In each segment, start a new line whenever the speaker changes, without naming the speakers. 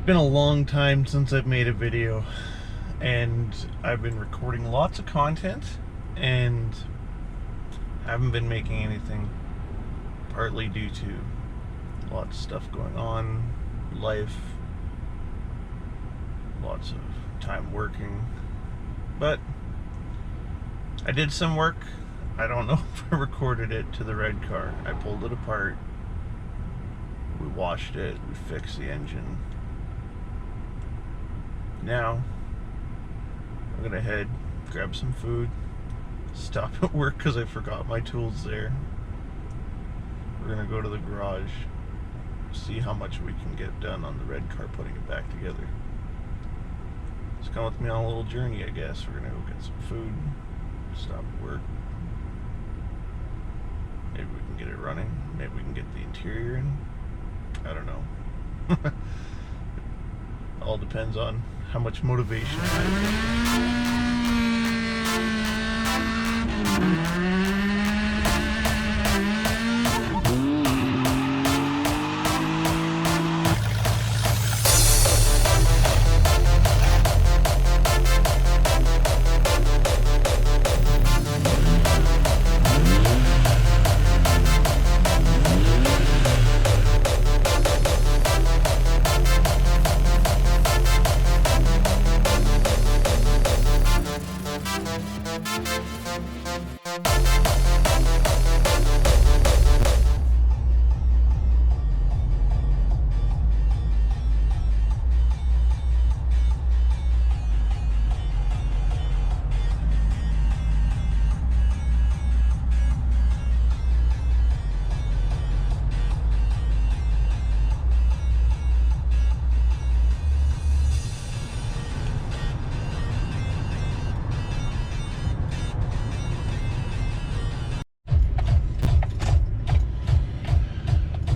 been a long time since I've made a video, and I've been recording lots of content and haven't been making anything, partly due to lots of stuff going on, life, lots of time working. But I did some work. I don't know if I recorded it to the red car. I pulled it apart, we washed it, we fixed the engine. Now I'm gonna head, grab some food, stop at work because I forgot my tools there. We're gonna go to the garage, see how much we can get done on the red car, putting it back together. Just come with me on a little journey, I guess. We're gonna go get some food, stop at work. Maybe we can get it running. Maybe we can get the interior in. I don't know. All depends on how much motivation I have.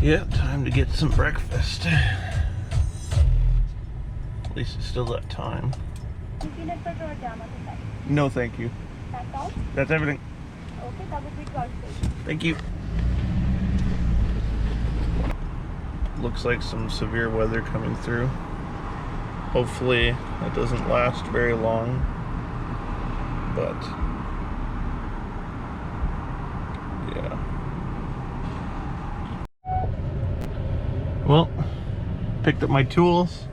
Yeah, time to get some breakfast. At least it's still that time.
Peanut butter or jam on the side?
No, thank you.
That's all?
That's everything.
Okay, that would be 12 please.
Thank you. Looks like some severe weather coming through. Hopefully it doesn't last very long, but yeah. Well, picked up my tools.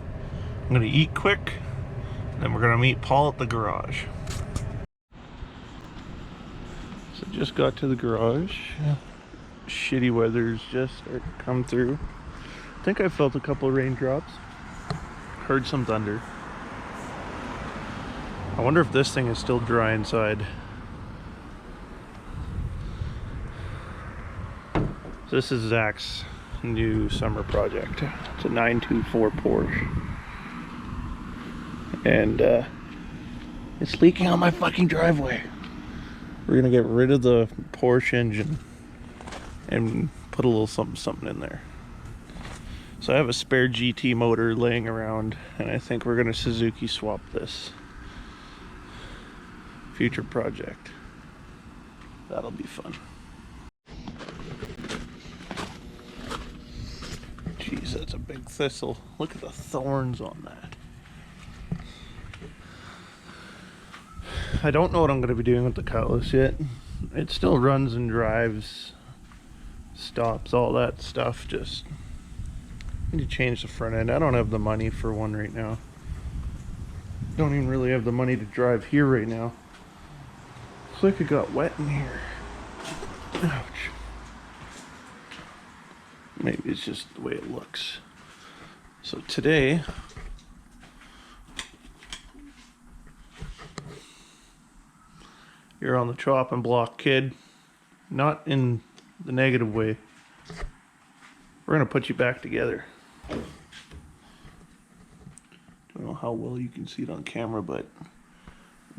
I'm gonna eat quick, then we're gonna meet Paul at the garage. So just got to the garage. Shitty weather's just starting to come through. I think I felt a couple raindrops. Heard some thunder. I wonder if this thing is still dry inside. This is Zach's new summer project. It's a 924 Porsche. And it's leaking on my fucking driveway. We're gonna get rid of the Porsche engine and put a little something in there. So I have a spare GT motor laying around, and I think we're gonna Suzuki swap this. Future project. That'll be fun. Jeez, that's a big thistle. Look at the thorns on that. I don't know what I'm going to be doing with the Cutlass yet. It still runs and drives, stops, all that stuff. Just need to change the front end. I don't have the money for one right now. Don't even really have the money to drive here right now. Looks like it got wet in here. Ouch. Maybe it's just the way it looks. So today, you're on the chopping block, kid. Not in the negative way. We're gonna put you back together. Don't know how well you can see it on camera, but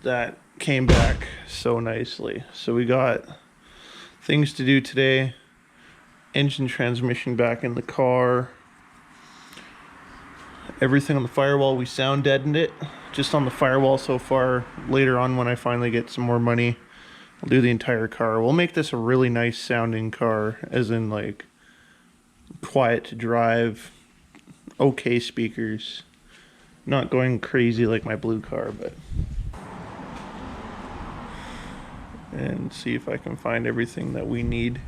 that came back so nicely. So we got things to do today. Engine, transmission back in the car. Everything on the firewall, we sound deadened it. Just on the firewall so far. Later on, when I finally get some more money, I'll do the entire car. We'll make this a really nice sounding car, as in like quiet to drive, okay speakers. Not going crazy like my blue car, but... And see if I can find everything that we need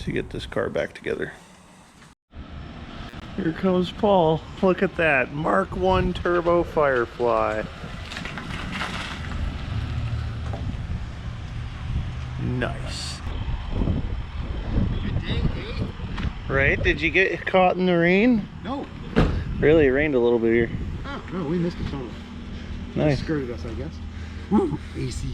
to get this car back together. Here comes Paul. Look at that. Mark 1 Turbo Firefly. Nice.
Good day, eh?
Right? Did you get caught in the rain?
No.
Really, it rained a little bit here.
Oh, no, we missed it totally.
Nice.
It skirted us, I guess. Woo, AC.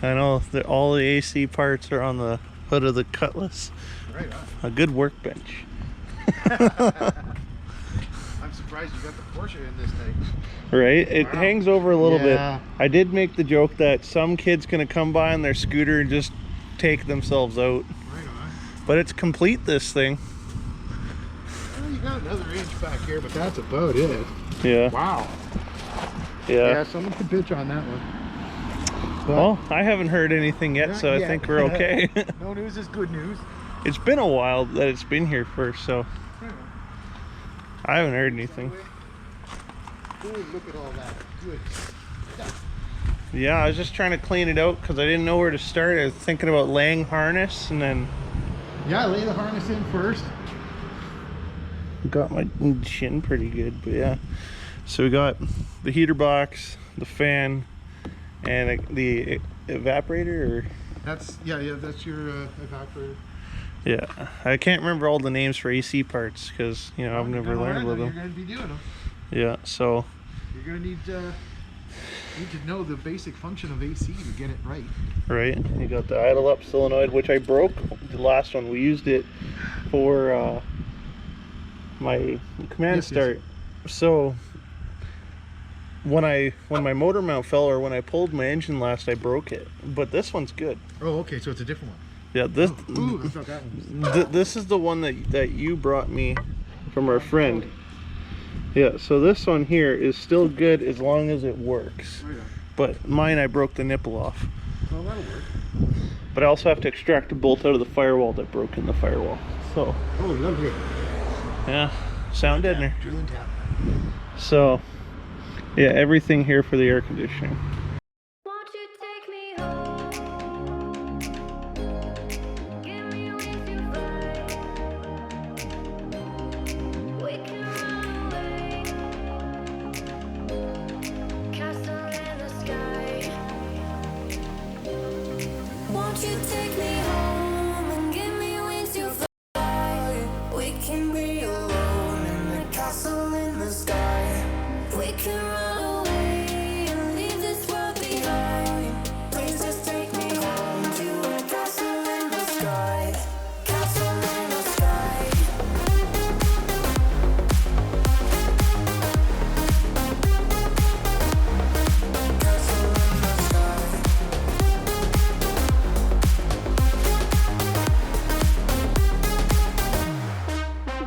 I know that all the AC parts are on the hood of the Cutlass.
Right on.
A good workbench.
I'm surprised you got the Porsche in this thing.
Right? It
Wow.
hangs over a little
Yeah.
bit. I did make the joke that some kid's gonna come by on their scooter and just take themselves out.
Right on.
But it's complete, this thing.
Well, you got another inch back here, but that's about it.
Yeah.
Wow.
Yeah.
Yeah, someone could bitch on that one. But
Well, I haven't heard anything yet,
not
so I
yet.
think we're okay.
No news is good news.
It's been a while that it's been here first, so
Right on.
I haven't heard anything.
Ooh, look at all that. Good.
Yeah, I was just trying to clean it out because I didn't know where to start. I was thinking about laying harness and then
Yeah, lay the harness in first.
got my chin pretty good, but yeah. So we got the heater box, the fan, and the evaporator, or
That's that's your evaporator.
yeah, I can't remember all the names for AC parts because I've never learned with
You're
them.
going to be doing them.
Yeah, so
You're going to need to know the basic function of AC to get it right.
right, you got the idle up solenoid, which I broke the last one. We used it for my command
Yes, yes.
start. So when my motor mount fell, or when I pulled my engine last, I broke it. But this one's good.
Oh, okay, so it's a different one.
Yeah, this
Ooh, I thought that one was...
this is the one that you brought me from our friend. Yeah, so this one here is still good as long as it works.
Right on.
But mine, I broke the nipple off.
Well, that'll work.
But I also have to extract a bolt out of the firewall that broke in the firewall. So
Oh, lovely.
yeah, sound deadener.
Drill and tap.
So yeah, everything here for the air conditioning.
Won't you take me home? Give me with your flight. We can run away. Castle in the sky. Won't you take me home and give me wings to fly? We can be alone in the castle in the sky. We can run away and leave this world behind. Please just take me home to a castle in the sky. Castle in the sky. Castle in the sky.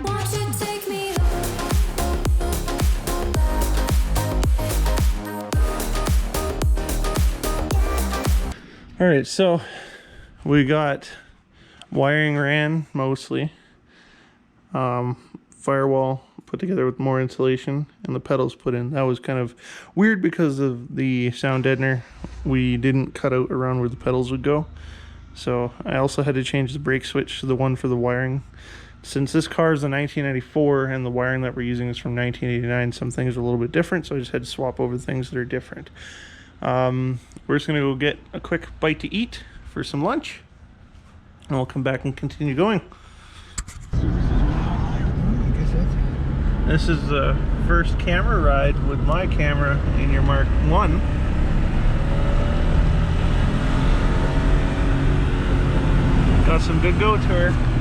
Won't you take me
All right, so we got wiring ran mostly, firewall put together with more insulation, and the pedals put in. That was kind of weird because of the sound deadener. We didn't cut out around where the pedals would go. So I also had to change the brake switch to the one for the wiring. Since this car is a 1994 and the wiring that we're using is from 1989, some things are a little bit different, so I just had to swap over things that are different. We're just gonna go get a quick bite to eat for some lunch, and we'll come back and continue going. This is the first camera ride with my camera in your Mark 1. Got some good go to her.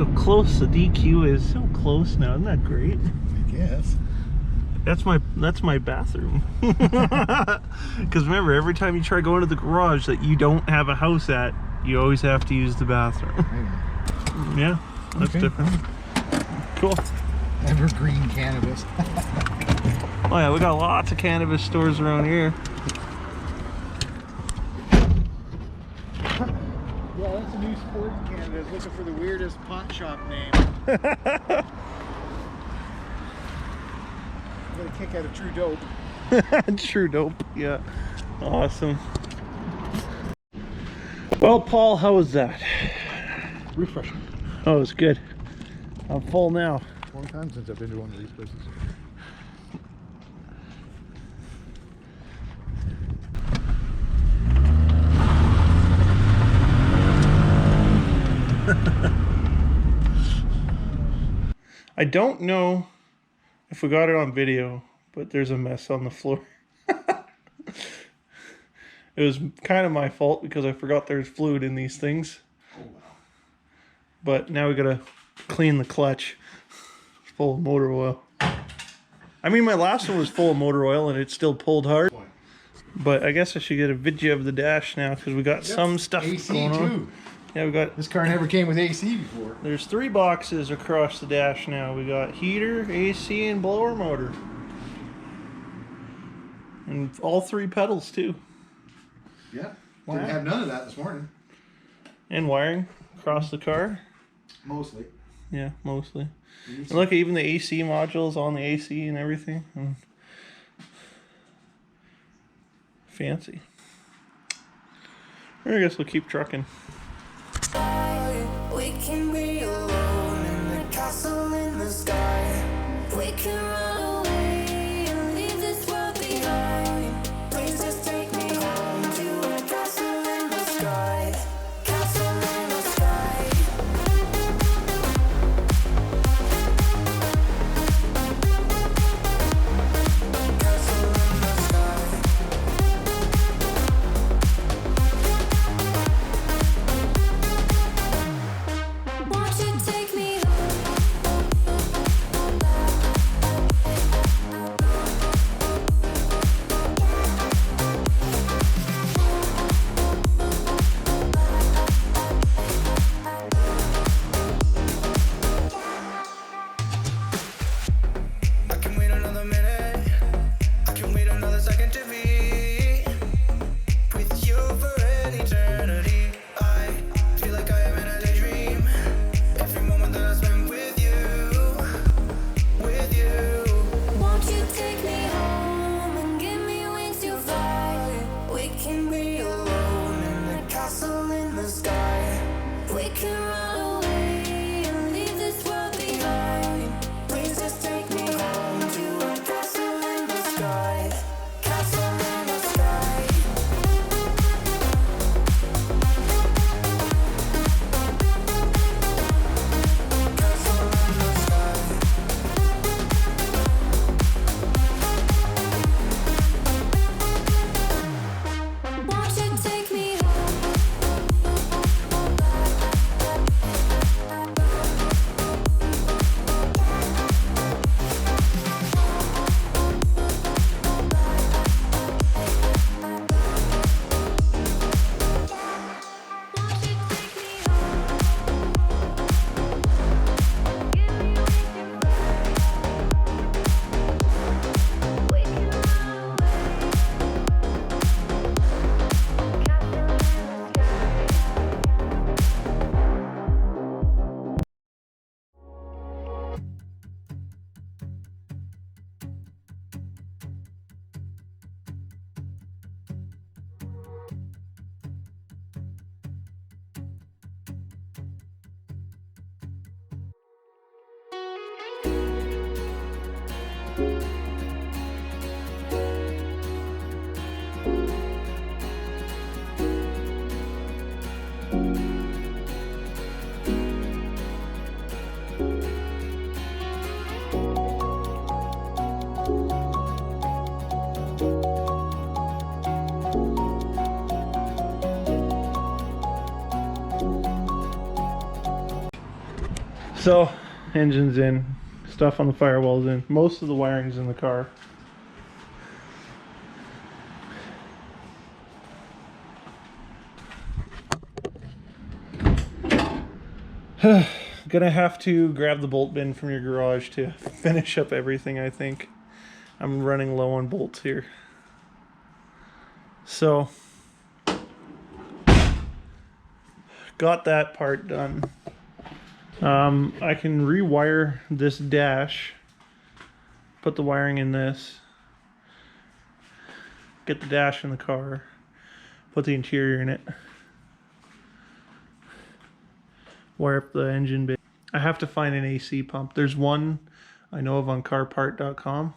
how close the DQ is. So close now. Isn't that great?
I guess.
That's my bathroom. Because remember, every time you try going to the garage that you don't have a house at, you always have to use the bathroom.
I know.
Yeah, that's
Okay.
different. Cool.
Evergreen cannabis.
Oh yeah, we got lots of cannabis stores around here.
Yeah, that's a new sports cannabis. Looking for the weirdest pot shop name. Get a kick out of True Dope.
True dope. Yeah. Awesome. Well, Paul, how was that?
Refreshing.
Oh, it's good. I'm full now.
Long time since I've been to one of these places.
I don't know if we got it on video, but there's a mess on the floor. It was kind of my fault because I forgot there's fluid in these things. But now we gotta clean the clutch. It's full of motor oil. I mean, my last one was full of motor oil and it still pulled hard. But I guess I should get a video of the dash now because we got some stuff
AC
going on.
too.
Yeah, we got.
This car never came with AC before.
There's 3 boxes across the dash now. We got heater, AC, and blower motor. And all 3 pedals too.
Yeah.
Wow.
Didn't have none of that this morning.
And wiring across the car.
Mostly.
Yeah, mostly. And look, even the AC modules on the AC and everything. Fancy. I guess we'll keep trucking.
We can be alone in the castle in the sky. We can run away and leave this world behind. Please just take me home to a castle in the sky. Castle in the sky. Castle in the sky. Won't you take me home?
So, engine's in, stuff on the firewall's in, most of the wiring's in the car. Gonna have to grab the bolt bin from your garage to finish up everything, I think. I'm running low on bolts here. So, got that part done. I can rewire this dash, put the wiring in this, get the dash in the car, put the interior in it, wire up the engine bay. I have to find an AC pump. There's one I know of on carpart.com.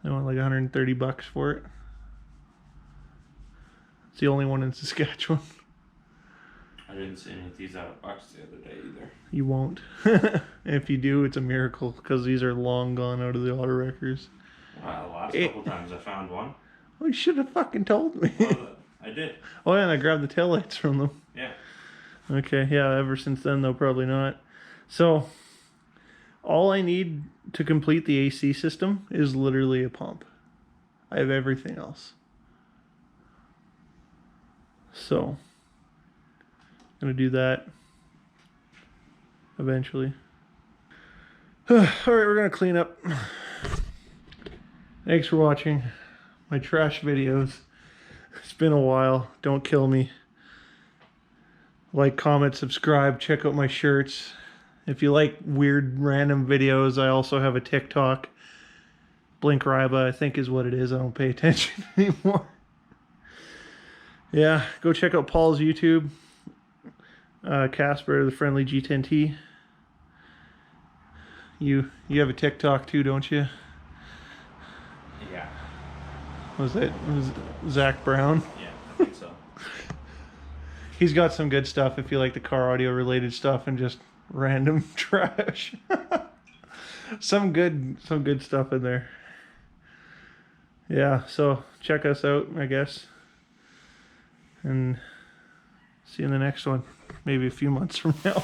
They want like 130 bucks for it. It's the only one in Saskatchewan.
I didn't see any of these out of box the other day either.
You won't. If you do, it's a miracle because these are long gone out of the auto wreckers.
Wow, the last couple times I found one.
Oh, you should have fucking told me.
I did.
Oh, yeah, and I grabbed the taillights from them.
Yeah.
Okay, yeah, ever since then, though, probably not. So, all I need to complete the AC system is literally a pump. I have everything else. So, I'm going to do that eventually. Alright, we're going to clean up. Thanks for watching my trash videos. It's been a while. Don't kill me. Like, comment, subscribe, check out my shirts. If you like weird random videos, I also have a TikTok. Blink Ryba, I think is what it is. I don't pay attention anymore. Yeah, go check out Paul's YouTube. Casper, the friendly G10T. You have a TikTok too, don't you?
Yeah.
Was it Zach Brown?
Yeah, I think so.
He's got some good stuff if you like the car audio related stuff and just random trash. some good stuff in there. Yeah, so check us out, I guess. And see you in the next one. Maybe a few months from now.